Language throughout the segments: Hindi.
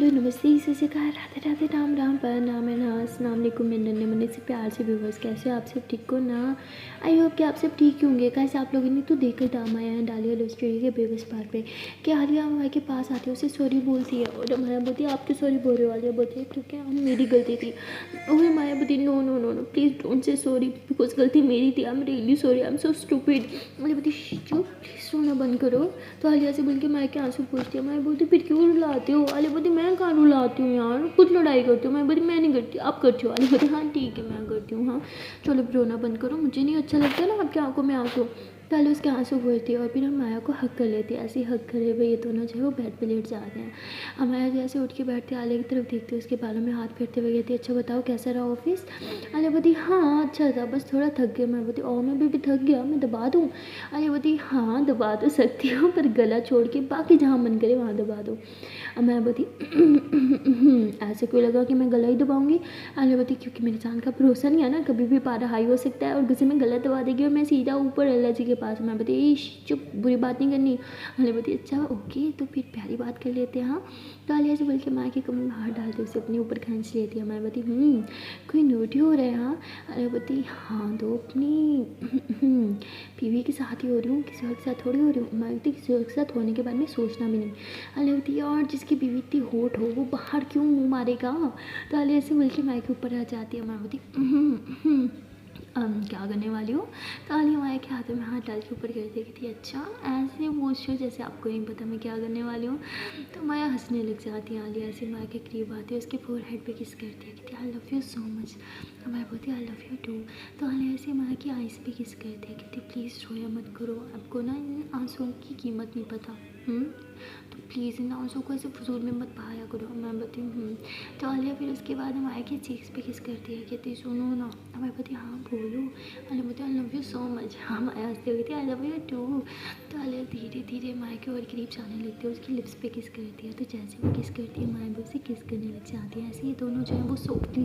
हेलो नमस्ते सत श्री अकाल राधे राधे राम राम प्रणाम अस्सलाम वालेकुम मेरे नन्हे मुन्ने से प्यार से व्यूवर्स, कैसे हो आप सब? ठीक हो ना? आई होप कि आप सब ठीक ही होंगे। कैसे आप लोगों ने तो देखकर दाम आया है डालिया लव स्टोरी के बेबस पार्ट पे कि आलिया हमारे के पास आती है, उसे सॉरी बोलती है और माया बोलती है आप क्यों सॉरी बोल रहे हो? आलिया बोलती है क्योंकि हम मेरी गलती थी। और माया बोलती no no no no please don't say sorry because गलती मेरी थी। I am really sorry, I am so stupid. Alia बोलती चुप प्लीज़ रोना बंद करो। तो आलिया से बोल के माया के आंसू पूछती है। माया बोलती फिर क्यों रुलाते हो? आलिया बोलती मैं कहाँ रुलाती हूँ यार, खुद लड़ाई करती हूँ। मैं बोलती मैं नहीं करती, आप करती हो? आलिया बोलती हाँ ठीक है मैं करती हूँ। हाँ चलो रोना बंद करो, मुझे नहीं अच्छा लगता ना आपकी आंखों में आंसू। पहले उसके आंसू भरती है और फिर हम माया को हक कर लेती है। ऐसे ही हक करे हुए ये दोनों जो है वो बेड पे लेट जाते हैं। अब माया जैसे उठ के बैठते आलिया की तरफ देखते उसके बालों में हाथ फेरते हुए कहती है अच्छा बताओ कैसा रहा ऑफिस? आलिया बोलती हाँ अच्छा था, बस थोड़ा थक गया। मैं बोलती और मैं भी थक गया, मैं दबा दूँ? आलिया बोलती हाँ दबा तो सकती हो पर गला छोड़ के बाकी जहाँ मन करे वहाँ दबा दो। अब मैं बोलती ऐसे क्यों लगा कि मैं गला ही दबाऊंगी? आलिया बोलती क्योंकि मेरी जान का भरोसा नहीं है ना, कभी भी पारा हाई हो सकता है और गुस्से में गला दबा देगी और मैं सीधा ऊपर अल्लाह जी के पास। मैं बोलती चुप बुरी बात नहीं करनी। आलिया बोलती अच्छा ओके तो फिर प्यारी बात कर लेते हैं। हाँ तो आलिया से बोल के माँ के कमरे में हाथ डालते उसे अपने ऊपर खींच लेती है। मैं बोलती कोई नोटी हो रहा है? हाँ आलिया बोलती हाँ तो अपनी बीवी के साथ ही हो रही हूँ, किसी और के साथ थोड़ी हो रही हूँ। मैं बोलती किसी और के साथ होने के बाद में सोचना भी नहीं। आलिया बोलती और जिसकी बीवी इतनी होट हो वो बाहर क्यों मुँह मारेगा? तो आलिया से बोल के माँ के ऊपर आ जाती है। मैं बोलती क्या करने वाली हो? तो आलिया माया के हाथों में हाथ डाल के ऊपर कर देती थी अच्छा ऐसे पूछ रहे हो जैसे आपको नहीं पता मैं क्या करने वाली हूँ। तो माया हंसने लग जाती है। आलिया ऐसे माया के करीब आती है, उसके फोरहेड पे किस करती है, कहती है I love you so much. Maya बोलती है आई लव यू टू। तो आलिया ऐसे माया की आइज़ पे किस करती है, कहती प्लीज़ रोया मत करो, आपको ना इन आंसुओं की कीमत नहीं पता। तो प्लीज़ इन आंसुओं को ऐसे फजूल में मत बहाया करो। मैं बोलती तो आलिया फिर उसके बाद माया के चीक्स पे किस करती है, कहती सुनो ना। मैं बोलती हाँ बोलो। आलिया बोलती आई लव यू सो मच। हाँ माया हंसते हुए कहती आई लव यू टू। तो आलिया धीरे धीरे माया के और करीब जाने लगती है, उसकी लिप्स पे किस करती है। तो जैसे वो किस करती है माया भी उसे किस करने लग जाती है। ऐसे ये दोनों जो है वो सॉफ्टली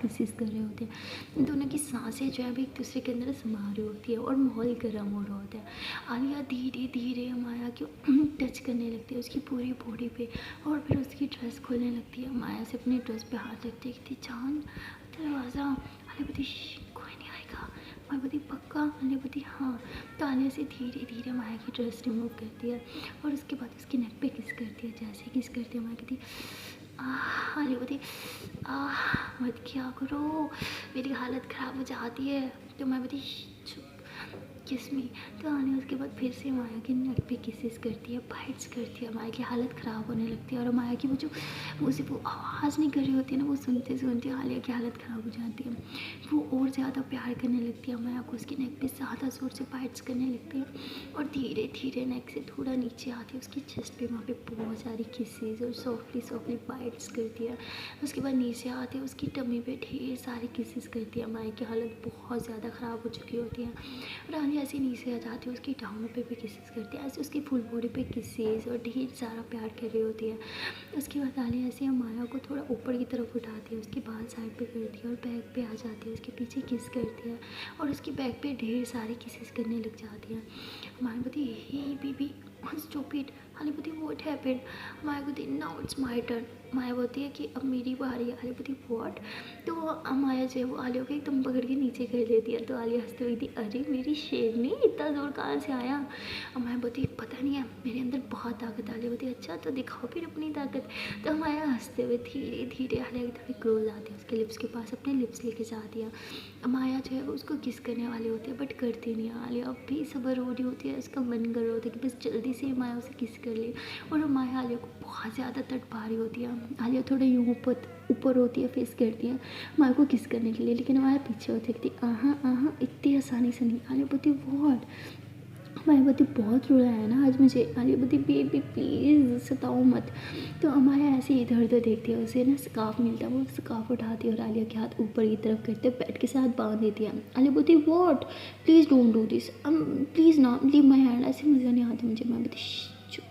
किसेस कर रहे होते हैं। इन दोनों की सांसें जो है वो एक दूसरे के अंदर समा रही होती है और माहौल गर्म हो रहा होता है। आलिया धीरे धीरे माया को टच करने लगती है उसकी पूरी बॉडी पे और फिर उसकी ड्रेस खोलने लगती है। माया से अपनी ड्रेस पे हाथ रखती है, कहती जान दरवाज़ा। आलिया बोलती कोई नहीं आएगा। माया बोलती पक्का? आलिया बोलती हाँ। तो आलिया से धीरे धीरे माया की ड्रेस रिमूव करती है और उसके बाद उसकी नेक पे किस करती है। जैसे किस करती है माया कहती आलिया बोलती मत क्या करो, मेरी हालत ख़राब हो जाती है। तो मैं बोलती चुप किस में। तो आलिया उसके बाद फिर से माया के नेक पे किसेस करती है, बाइट्स करती है। माया की हालत ख़राब होने लगती है और माया की वो जो मुझसे वो आवाज़ नहीं कर रही होती है ना, वो सुनते सुनते आलिया की हालत ख़राब हो जाती है। वो और ज़्यादा प्यार करने लगती है माया को, उसके नेक पे ज़्यादा जोर से बाइट्स करने लगती है और धीरे धीरे नेक से थोड़ा नीचे आती है उसकी चेस्ट पे, वहाँ पे बहुत सारी किसेस और सॉफ्टली बाइट्स करती है। उसके बाद नीचे आती है उसकी टमी पे ढेर सारी किसेस करती है। माया की हालत बहुत ज़्यादा ख़राब हो चुकी होती है और आलिया ऐसे नीचे आ जाती है, उसकी टांगों पे भी किसेस करती है, ऐसे उसकी फुल बॉडी पे किसेस और ढेर सारा प्यार कर रही होती है। उसके बाद आलिया ऐसे माया को थोड़ा ऊपर की तरफ उठाती है, उसके बाल साइड पे करती है और बैक पे आ जाती है, उसके पीछे किस करती है और उसकी बैक पे ढेर सारे किसेस करने लग जाती है। माया बोलती हे बेबी स्टूपिड। आलिया बोलती व्हाट हैपेंड? माया बोलती now it's my turn. Maya बोलती है कि अब मेरी बारी है। आलिया बोलती व्हाट? तो माया जो है वो आलिया को एकदम पकड़ के नीचे कर देती है। तो आलिया हंसते हुई थी अरे मेरी शेरनी इतना जोर कहाँ से आया? और माया बोलती पता नहीं है मेरे अंदर बहुत ताकत। आलिया बोलती अच्छा तो दिखाओ फिर अपनी ताकत। तो माया हंसते हुए धीरे धीरे आलिया की थोड़ी क्लोज आती है, उसके लिप्स के पास अपने लिप्स लेके जाती है। माया जो है उसको किस करने वाली होती है बट करती नहीं है। आलिया अब भी सब्र हो रही होती है, उसका मन कर रहा होता है कि बस जल्दी से माया उसे किस कर ले और माया आलिया को बहुत ज़्यादा तड़पा रही होती है। आलिया थोड़ा यूँ ऊपर होती है, फेस करती है माया को किस करने के लिए, लेकिन माया पीछे होती है, कहती इतनी आसानी से नहीं। आलिया बोलती व्हाट? माया बोलती बहुत रुला है ना आज मुझे। आलिया बोलती बेबी प्लीज़ सताओ मत। तो माया ऐसे इधर उधर देखती है, उसे ना स्कार्फ मिलता है, वो स्कार्फ उठाती है और आलिया के हाथ ऊपर की तरफ करते बेड के साथ बांध देती है। आलिया बोलती what? Please don't do this, please ना लीव माई हैंड, ऐसे मज़ा नहीं आता मुझे। मैं बोलती चुप।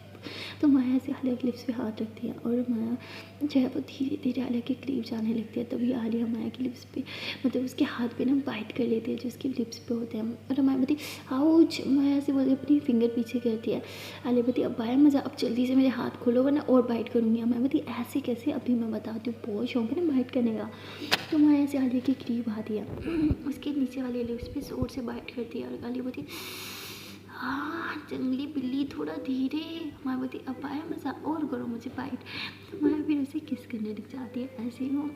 तो माया से आलिया के लिप्स पे हाथ रखती है और माया जो है वो धीरे धीरे आलिया के करीब जाने लगती है। तभी आलिया माया के लिप्स पे मतलब उसके हाथ पे ना बाइट कर लेती है जो उसके लिप्स पे होते हैं। और माया बोलती आउच, माया से बोलती अपनी फिंगर पीछे करती है। आलिया बोलती अब आया मज़ा, अब जल्दी से मेरे हाथ खोलो वरना और बाइट करूँगी। माया बोलती ऐसे कैसे, अभी मैं बताती हूँ, बहुत शौक है ना बाइट करने का। तो माया से आलिया के करीब आती है, उसके नीचे वाले लिप्स पे जोर से बाइट करती है और आलिया बोलती हाँ जंगली बिल्ली थोड़ा धीरे। माया बोलती अब आया मज़ा, और करो मुझे बाइट। तो माया फिर उसे किस करने लग जाती है। ऐसे ही वो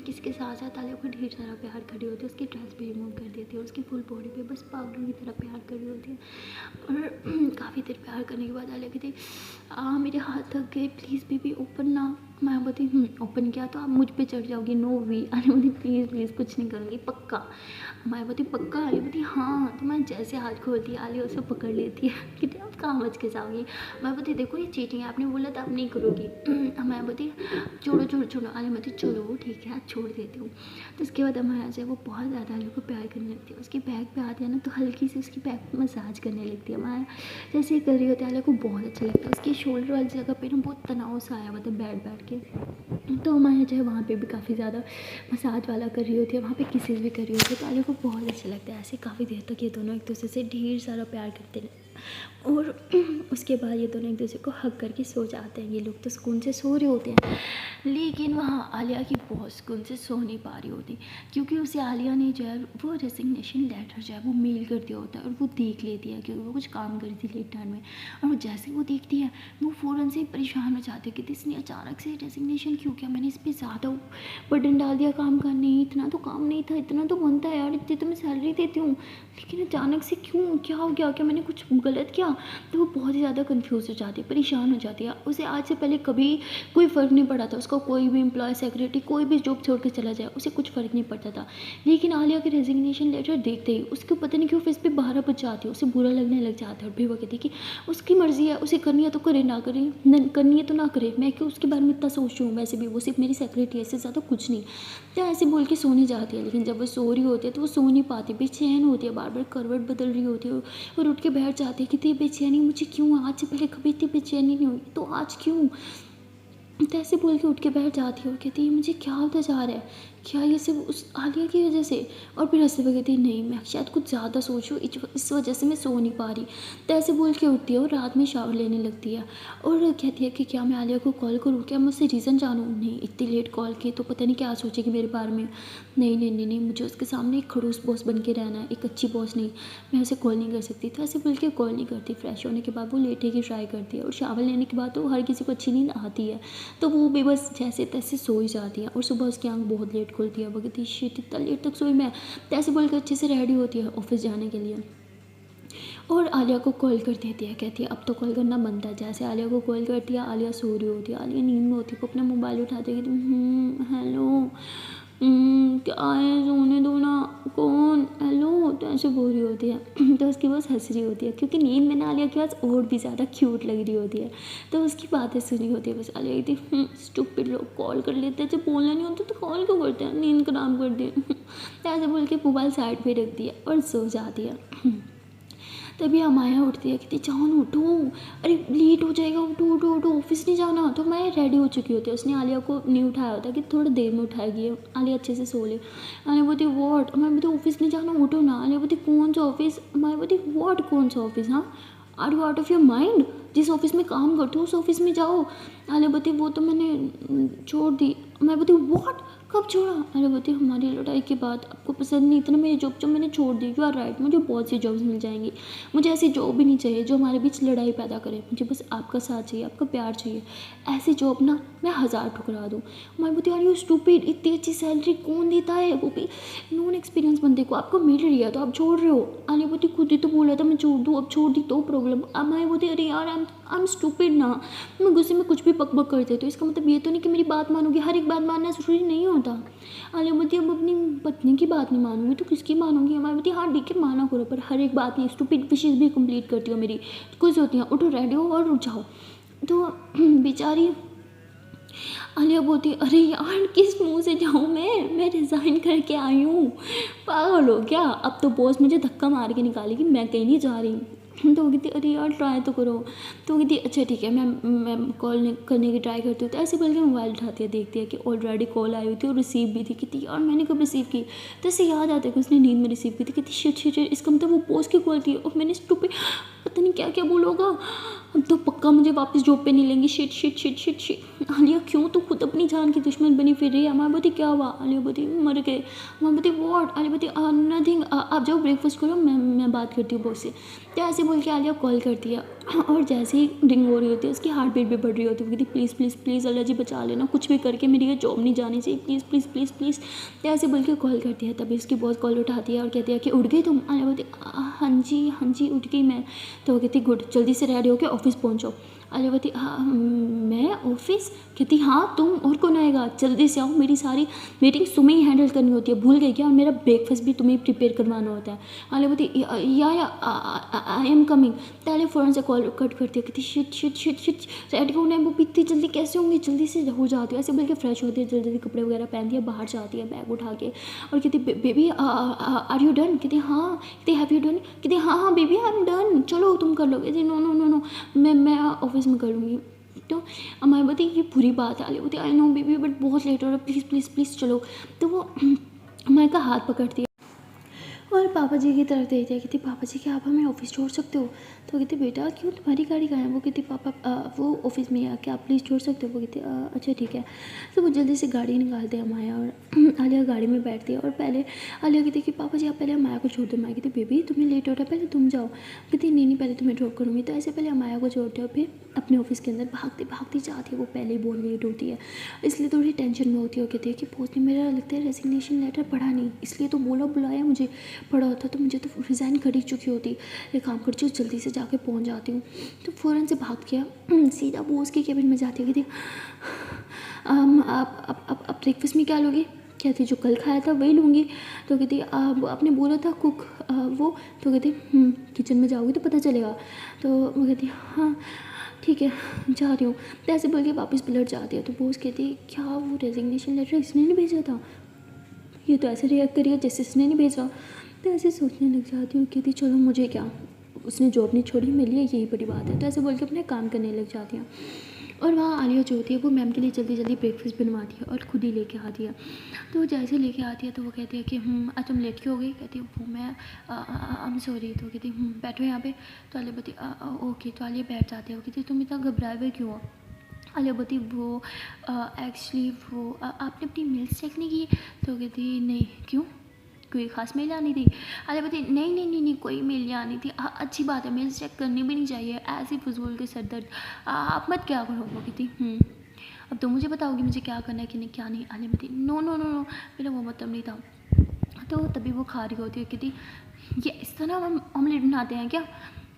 किस के साथ साथ आलिया को ढेर सारा प्यार कर रही होती है, उसकी ड्रेस भी रिमूव कर देती है और उसकी फुल बॉडी पे बस पागलों की तरह प्यार कर रही होती है। और काफ़ी देर प्यार करने के बाद आलिया कहती मेरे हाथ थक गए, प्लीज़ बेबी ओपन ना। मैं बोलती ओपन किया तो आप मुझ पे चढ़ जाओगी, नो वी। आलिया बोलती प्लीज़ प्लीज़ कुछ नहीं करूँगी पक्का। मैं बोलती पक्का। आलिया बोलती हाँ। तो मैं जैसे हाथ खोलती है आलिया उसे पकड़ लेती है कि आप कहाँ बच के जाओगी। मैं बोलती देखो ये चीटिंग है, आपने बोला था आप नहीं करोगी। मैं बोलती छोड़ो छोड़ो छोड़ो। आलिया बोलती चलो ठीक है छोड़ देती हूँ। तो उसके बाद माया जो है वो बहुत ज़्यादा आलिया को प्यार करने लगती है। उसकी बैक पे आती है ना तो हल्की सी उसकी बैक पे मसाज करने लगती है। माया जैसे ही कर रही होती है आलिया को बहुत अच्छा लगता है। उसकी शोल्डर वाली जगह पे ना बहुत तनाव सा आया हुआ था बैठ बैठ के। तो माया जो है वहाँ पे भी काफ़ी ज़्यादा मसाज वाला कर रही होती है, वहाँ पे किसेस भी कर रही होती है। तो आलिया को बहुत अच्छा लगता है। ऐसे काफ़ी देर तक ये दोनों एक दूसरे से ढेर सारा प्यार करते हैं और उसके बाद ये दोनों एक दूसरे को हग करके सो जाते हैं। ये लोग तो सुकून से सो रहे होते हैं, लेकिन वहाँ आलिया की बहुत सुकून से सो नहीं पा रही होती क्योंकि उसे आलिया ने जो है वो रेजिग्नेशन लेटर जो है वो मेल कर दिया होता है और वो देख लेती है क्योंकि वो कुछ काम करी थी लेट टाइम में। और वो जैसे वो देखती है वो फ़ौरन से परेशान हो जाती है कि इसने अचानक से रेजिग्नेशन क्यों किया, मैंने इस पर ज़्यादा बर्डन डाल दिया काम का। नहीं इतना तो काम नहीं था, इतना तो बनता है यार, इतनी तो मैं सैलरी देती हूँ, लेकिन अचानक से क्यों, क्या हो गया, क्या मैंने कुछ गलत किया। तो वो बहुत ही ज़्यादा कंफ्यूज हो जाती है, परेशान हो जाती है। उसे आज से पहले कभी कोई फ़र्क नहीं पड़ा था, उसका कोई भी एम्प्लॉय सेक्रेटरी कोई भी जॉब छोड़ के चला जाए उसे कुछ फ़र्क नहीं पड़ता था। लेकिन आलिया के रेजिग्नेशन लेटर देखते ही उसको पता नहीं क्यों फेस पे 12 बज जाती है, उसे बुरा लगने लग जाता है। और फिर वो कहती है कि उसकी मर्ज़ी है, उसे करनी है तो करे, ना करे करनी है तो ना करे, मैं क्यों उसके बारे में इतना सोच रही हूँ, वैसे भी वो सिर्फ मेरी सेक्रेटरी है, इससे ज़्यादा कुछ नहीं। तो ऐसे बोल के सोने जाती है। लेकिन जब वो सो रही होती है तो वो सो नहीं पाती, बेचैन होती है, बार बार करवट बदल रही होती है और उठ के बैठ जाती है कि इतनी बेचैनी मुझे क्यों, आज से पहले कभी इतनी बेचैनी नहीं हुई तो आज क्यों। तो ऐसे बोल के उठ के बैठ जाती है और कहती है मुझे क्या होता जा रहा है, क्या ये सिर्फ उस आलिया की वजह से। और फिर हंसते हुए कहती है नहीं मैं शायद कुछ ज़्यादा सोचूँ, इस वजह से मैं सो नहीं पा रही। तो ऐसे बोल के उठती है और रात में शावर लेने लगती है और कहती है कि क्या मैं आलिया को कॉल करूँ, क्या मैं उससे रीज़न जानूँ। नहीं इतनी लेट कॉल की तो पता नहीं क्या सोचेगी मेरे बारे में। नहीं नहीं नहीं नहीं, मुझे उसके सामने एक खड़ूस बॉस बन के रहना है, एक अच्छी बॉस नहीं, मैं उसे कॉल नहीं कर सकती। तो ऐसे बोल के कॉल नहीं करती। फ्रेश होने के बाद वो लेटे की ट्राई करती है और शावर लेने के बाद तो हर किसी को अच्छी नींद आती है, तो वो भी बस जैसे तैसे सो ही जाती है। और सुबह उसकी आँख बहुत लेट खुलती है, वो कहती है शिट इतना लेट तक सोई मैं। तो ऐसे बोल कर अच्छे से रेडी होती है ऑफिस जाने के लिए और आलिया को कॉल कर देती है। कहती है अब तो कॉल करना बनता है। जैसे आलिया को कॉल करती है आलिया सो रही होती है, आलिया नींद में होती है, वो अपना मोबाइल उठाती है कि हेलो क्या है, सोने दो ना, कौन, हेलो। तो ऐसे बोल रही होती है तो उसकी बस हंस रही होती है क्योंकि नींद में ना आलिया की आवाज़ और भी ज़्यादा क्यूट लग रही होती है। तो उसकी बातें सुनी होती है, बस आलिया कहती स्टूपिड लोग कॉल कर लेते हैं, जब बोलना नहीं होता तो कॉल क्यों करते हैं, नींद खराब कर दी। तो ऐसे बोल के मोबाइल साइड पे रख दिया और सो जाती है। तभी माया उठती है, कहती जान उठो, अरे लेट हो जाएगा, उठो उठो उठो, ऑफिस नहीं जाना। तो माया रेडी हो चुकी होती है, उसने आलिया को नहीं उठाया होता कि थोड़ी देर में उठाएगी, आलिया अच्छे से सो ले। आलिया बोलती वॉट, मैं बोलती ऑफिस नहीं जाना, उठो ना। आलिया बोलती कौन सा ऑफिस, मैं बोलती वॉट कौन सा ऑफिस, हाँ are you out of your mind, जिस ऑफिस में काम करते हो उस ऑफिस में जाओ। आलिया बोलती वो तो मैंने छोड़ दी। मैं बोलती वॉट, कब छोड़ा। आलिया बोलती हमारी लड़ाई के बाद आपको पसंद नहीं इतना मेरी जॉब, जो मैंने छोड़ दी। यू आर राइट, मुझे बहुत सी जॉब्स मिल जाएंगी, मुझे ऐसी जॉब भी नहीं चाहिए जो हमारे बीच लड़ाई पैदा करे, मुझे बस आपका साथ चाहिए, आपका प्यार चाहिए। ऐसी जॉब ना मैं 1000 ठुकरा दूँ। मैं बोलती यार यू स्टूपिड, इतनी अच्छी सैलरी कौन देता है, वो भी नॉन एक्सपीरियंस बंदे को, आपको मिल रही है तो आप छोड़ रहे हो। आलिया बोलती खुद ही तो बोला था मैं छोड़ दूँ, अब छोड़ दी तो प्रॉब्लम। अब मैं बोलती अरे यार आई एम स्टूपिड ना, मैं गुस्से में कुछ भी बक बक करते तो इसका मतलब ये तो नहीं कि मेरी बात मानोगी, हर एक बात मानना ज़रूरी नहीं होता। आलिया बोलती अब अपनी पत्नी की बात नहीं मानूंगी तो किसकी मानूंगी। हमारी बोलती हाँ ठीक है माना करो, पर हर एक बात नहीं, स्टूपिड विशेज़ भी कंप्लीट करती हो मेरी, कुछ होती हैं, उठो रेडी हो और उठ जाओ। तो बेचारी आलिया बोलती अरे यार किस मुंह से जाऊँ मैं रिज़ाइन करके आई हूँ, पागल हो क्या, अब तो बॉस मुझे धक्का मार के निकालेगी, मैं कहीं नहीं जा रही। तो वो कहती अरे यार ट्राई तो करो। तो वो कहती अच्छा ठीक है मैं कॉल करने की ट्राई करती हूँ। तो ऐसे बोल के मोबाइल उठाती है, देखती है कि ऑलरेडी कॉल आई हुई थी और रिसीव भी थी। कहती यार मैंने कब रिसीव की। तो ऐसे याद आता है कि उसने नींद में रिसीव की थी। कहती शिट शिट शिट, इसका मतलब वो पोस्ट की कॉल थी और मैंने स्टूपिड पता नहीं क्या क्या बोलोगा। अब तो पक्का मुझे वापस जॉब पे नहीं लेंगी। Shit shit shit shit shit. Alia क्यों तो खुद अपनी जान की दुश्मन बनी फिर रही है। हमारे बोती क्या हुआ। आलिया बोती मर गए। हमारे बोती वॉट। आलिया बोती नथिंग, आप जाओ ब्रेकफास्ट करो, मैं बात करती हूँ बॉस से। तो ऐसे बोल के आलिया कॉल करती है और जैसे ही रिंग हो रही होती है उसकी हार्ट बीट भी बढ़ रही होती है। वो कहती प्लीज़ प्लीज़ प्लीज़ अल्लाह जी बचा लेना, कुछ भी करके मेरी ये जॉब नहीं जानी चाहिए, प्लीज़ प्लीज़ प्लीज़ प्लीज़। तो ऐसे बोल के कॉल करती है। तभी उसकी बॉस कॉल उठाती है और कहती है कि उठ गई तुम। आलिया बोलती हाँ जी उठ गई मैं। तो वो कहती गुड, जल्दी से रेडी होकर ऑफिस पहुँचो। आलिया बोलती हाँ मैं ऑफिस। कहती हाँ तुम और कौन आएगा, जल्दी से आओ, मेरी सारी मीटिंग्स तुम्हें ही हैंडल करनी होती है, भूल गई क्या, और मेरा ब्रेकफास्ट भी तुम्हें प्रिपेयर करवाना होता है। आलिया बोलती या आई एम कमिंग। पहले फ़ौरन से कॉल कट करती है। कहती shit shit shit shit ready होना है, वो इतनी जल्दी कैसे होंगी, जल्दी से हो जाती है। ऐसे बोल के फ्रेश होती है, जल्दी जल्दी कपड़े वगैरह पहनती है, बाहर जाती है बैग उठा के और कहती बेबी आर यू डन। कहती हाँ। कहती हैव यू डन। कहती हाँ बेबी आई एम डन, चलो तुम कर लो। कहती नो नो नो नो मैं ऑफिस में कर लूँगी। तो हमारे बोलती ये बुरी बात है। आलिया बोलती आई नो बेबी बट बहुत लेट हो रहा है, प्लीज़ प्लीज़ प्लीज़ चलो। तो वो हमारे का हाथ पकड़ती है और पापा जी की तरफ देखती है। कहती पापा जी क्या आप हमें ऑफिस छोड़ सकते हो। तो कहती बेटा क्यों, तुम्हारी गाड़ी कहाँ है। वो कहती पापा वो ऑफिस में है, क्या आप प्लीज़ छोड़ सकते हो। वो कहती अच्छा ठीक है। तो वो जल्दी से गाड़ी निकालते हैं माया और आलिया गाड़ी में बैठती है और पहले आलिया कहती कि पापा जी आप पहले माया को छोड़ दो। माया कहती बेबी तुम्हें लेट हो रहा है, पहले तुम जाओ। कहती नहीं पहले तुम्हें ड्रॉप करूँगी। तो ऐसे पहले माया को छोड़ते और फिर अपने ऑफिस के अंदर भागती भागती जाती है। वो पहले ही बहुत लेट होती है, इसलिए थोड़ी टेंशन में होती है और कहती है कि पोस्ट ने मेरा लगता है रेजिग्नेशन लेटर पढ़ा नहीं, इसलिए तो बुलाया मुझे, पढ़ा होता तो मुझे तो रिज़ाइन कर ही चुकी होती। एक काम करती हूँ जल्दी से जाके पहुँच जाती हूँ। तो फ़ौरन से भाग गया सीधा बॉस के केबिन में जाती है। कहती आप ब्रेकफास्ट में क्या लोगे। कहती जो कल खाया था वही लूँगी। तो कहती आपने बोला था कुक वो। तो कहती किचन में जाओगी तो पता चलेगा। तो वो कहती हाँ ठीक है जा रही हूँ। तो ऐसे बोल के वापस पलट जाती है। तो बॉस कहती क्या वो रेजिग्नेशन लेटर इसने नहीं भेजा था, ये तो ऐसे रिएक्ट करिए जैसे इसने नहीं भेजा। तो ऐसे सोचने लग जाती हूँ, कहती चलो मुझे क्या, उसने जॉब नहीं छोड़ी, मेरे लिए यही बड़ी बात है। तो ऐसे बोल के अपने काम करने लग जाती हैं। और वहाँ आलिया जो होती है वो मैम के लिए जल्दी जल्दी ब्रेकफास्ट बनवाती है और खुद ही लेके आती है। तो जैसे लेके आती है तो वो कहती है कि आज तुम लेट क्यों हो गई। कहती है वो मैं आई एम सॉरी। तो कहती बैठो यहाँ पे। तो आलिया बोलती ओके। तो आलिया बैठ जाती है। वो कहती तुम इतना घबराए हुए क्यों हो। आलिया बोलती वो एक्चुअली वो आपने अपनी मेल्स चेक नहीं की। तो कहती नहीं क्यों, कोई ख़ास मेल आनी थी। आलिया बोलती नहीं कोई मेल नहीं आनी थी। अच्छी बात है, मेल चेक करनी भी नहीं चाहिए, ऐसे फजूल के सर दर्द आप मत क्या करो। वो कहती अब तो मुझे बताओगी मुझे क्या करना है कि नहीं क्या नहीं। आलिया बोलती नो मेरा वो मतलब नहीं था। तो तभी वो खा रही होती है। कहती ये इस तरह हम ऑमलेट बनाते हैं क्या,